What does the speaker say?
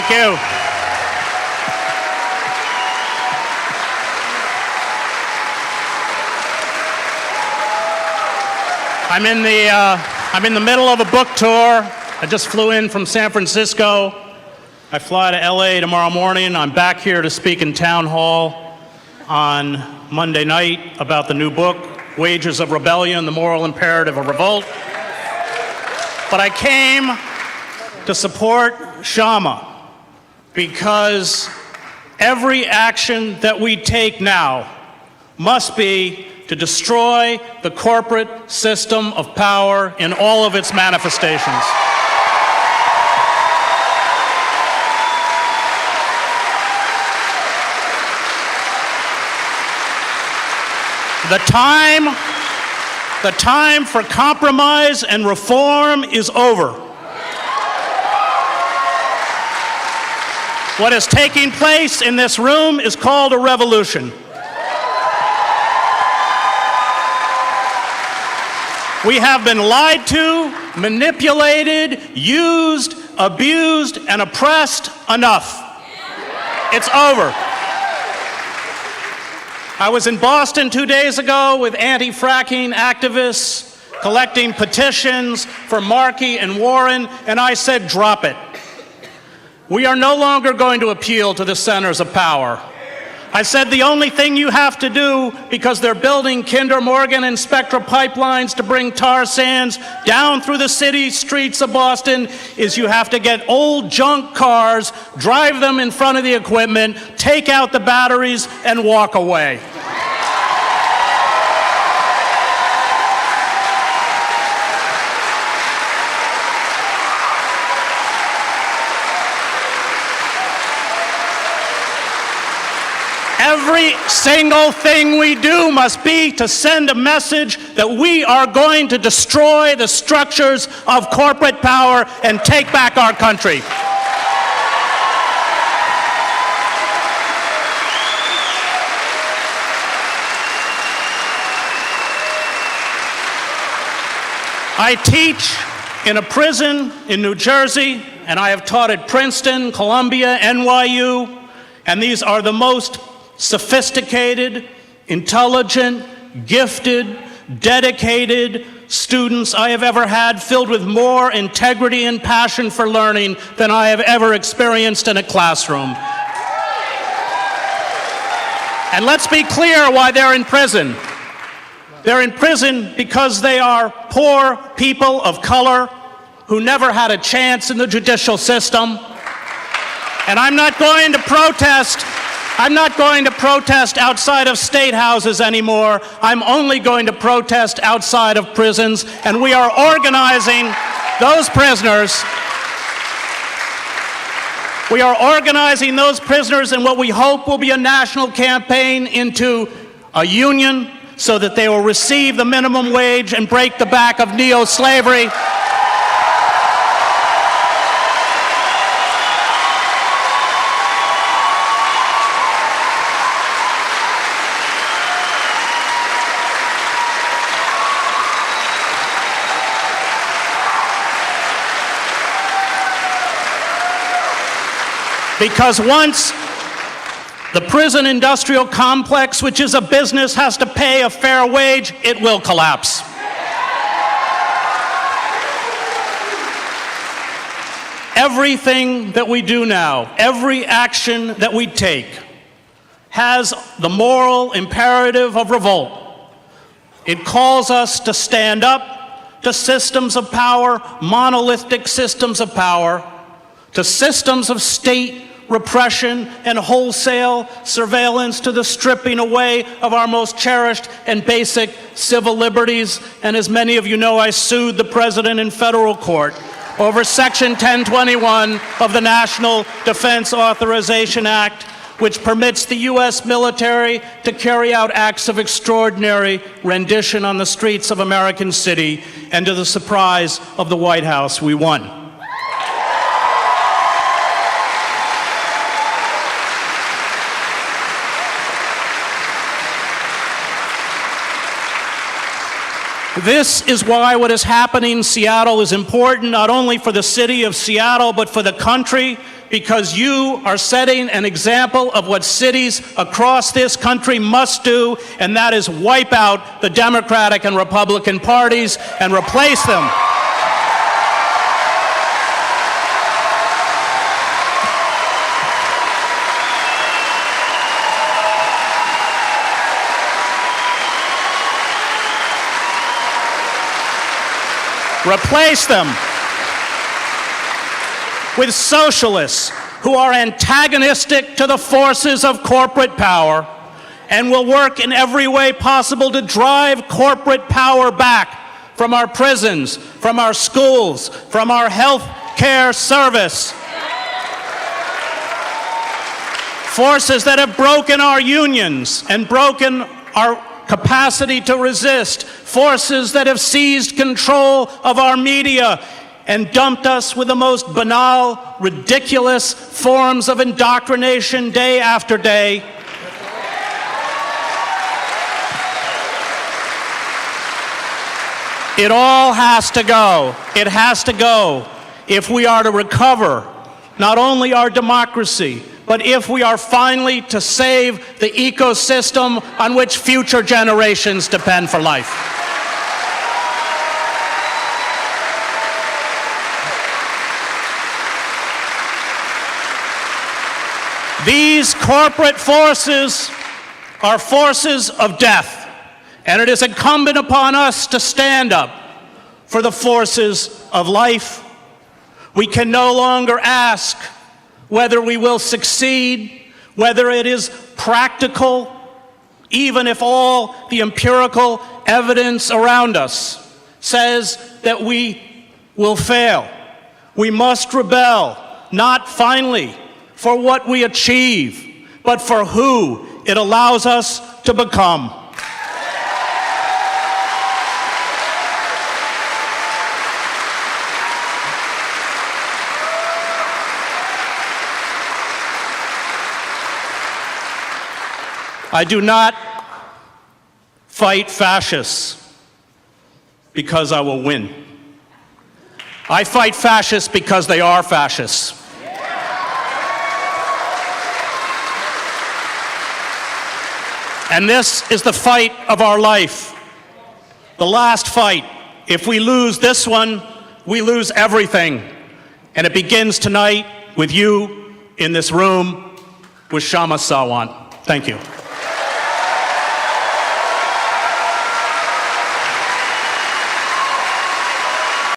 Thank you. I'm in the middle of a book tour. I just flew in from San Francisco. I fly to LA tomorrow morning. I'm back here to speak in town hall on Monday night about the new book, Wages of Rebellion, the Moral Imperative of Revolt. But I came to support Kshama because every action that we take now must be to destroy the corporate system of power in all of its manifestations. The time for compromise and reform is over. What is taking place in this room is called a revolution. We have been lied to, manipulated, used, abused, and oppressed enough. It's over. I was in Boston 2 days ago with anti-fracking activists collecting petitions for Markey and Warren, and I said, drop it. We are no longer going to appeal to the centers of power. I said the only thing you have to do, because they're building Kinder Morgan and Spectra pipelines to bring tar sands down through the city streets of Boston, is you have to get old junk cars, drive them in front of the equipment, take out the batteries, and walk away. Every single thing we do must be to send a message that we are going to destroy the structures of corporate power and take back our country. I teach in a prison in New Jersey, and I have taught at Princeton, Columbia, NYU, and these are the most sophisticated, intelligent, gifted, dedicated students I have ever had, filled with more integrity and passion for learning than I have ever experienced in a classroom. And let's be clear why they're in prison. They're in prison because they are poor people of color who never had a chance in the judicial system. And I'm not going to protest outside of state houses anymore. I'm only going to protest outside of prisons, and we are organizing those prisoners. We are organizing those prisoners in what we hope will be a national campaign into a union so that they will receive the minimum wage and break the back of neo-slavery. Because once the prison industrial complex, which is a business, has to pay a fair wage, it will collapse. Everything that we do now, every action that we take, has the moral imperative of revolt. It calls us to stand up to systems of power, monolithic systems of power, to systems of state repression and wholesale surveillance, to the stripping away of our most cherished and basic civil liberties. And as many of you know, I sued the president in federal court over Section 1021 of the National Defense Authorization Act, which permits the U.S. military to carry out acts of extraordinary rendition on the streets of American City. And to the surprise of the White House, we won. This is why what is happening in Seattle is important, not only for the city of Seattle, but for the country, because you are setting an example of what cities across this country must do, and that is wipe out the Democratic and Republican parties and replace them. Replace them with socialists who are antagonistic to the forces of corporate power and will work in every way possible to drive corporate power back from our prisons, from our schools, from our health care service. Forces that have broken our unions and broken our capacity to resist, forces that have seized control of our media and dumped us with the most banal, ridiculous forms of indoctrination day after day. It all has to go. It has to go if we are to recover not only our democracy, but if we are finally to save the ecosystem on which future generations depend for life. These corporate forces are forces of death, and it is incumbent upon us to stand up for the forces of life. We can no longer ask whether we will succeed, whether it is practical, even if all the empirical evidence around us says that we will fail. We must rebel, not finally for what we achieve, but for who it allows us to become. I do not fight fascists because I will win. I fight fascists because they are fascists. And this is the fight of our life, the last fight. If we lose this one, we lose everything. And it begins tonight with you in this room with Kshama Sawant. Thank you.